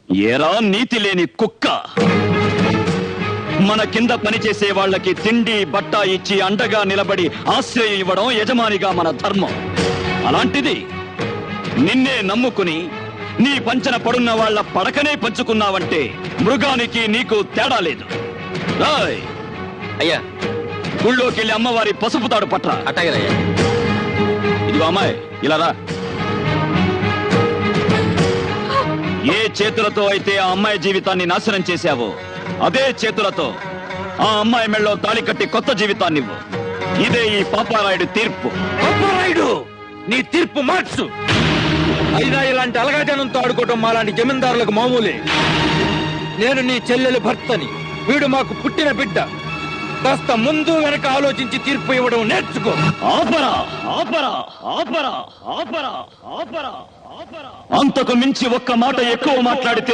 ఏరా నీతి లేని కుక్క, మన కింద పనిచేసే వాళ్ళకి తిండి బట్ట ఇచ్చి అండగా నిలబడి ఆశ్రయం ఇవ్వడం యజమానిగా మన ధర్మం. అలాంటిది నిన్నే నమ్ముకుని నీ పంచన పడున్న వాళ్ళ పడకనే పంచుకున్నావంటే మృగానికి నీకు తేడా లేదు. రాయ్ అయ్యా, గుళ్ళోకి వెళ్ళి అమ్మవారి పసుపు తాడు పట్ల. అట్టగలయ్యా. ఇదిగో అమ్మాయి, ఇలా రా. ఏ చేతులతో అయితే ఆ అమ్మాయి జీవితాన్ని నాశనం చేశావో అదే చేతులతో ఆ అమ్మాయి మెళ్ళో తాళి కట్టి కొత్త జీవితాన్ని ఇవ్వు. ఇదే ఈ పాపారాయుడు తీర్పు. పాపారాయుడు, నీ తీర్పు మార్చు. అయినా ఇలాంటి అలగాజనంతో ఆడుకోవటం మాలాంటి జమీందారులకు మామూలే. నేను నీ చెల్లెలు భర్తని, వీడు మాకు పుట్టిన బిడ్డ. కాస్త ముందు వెనక ఆలోచించి తీర్పు ఇవ్వడం నేర్చుకో. ఆపరా ఆపరా ఆపరా ఆపరా ఆపరా ఆపరా. అంతకు మించి ఒక్క మాట ఎక్కువ మాట్లాడితే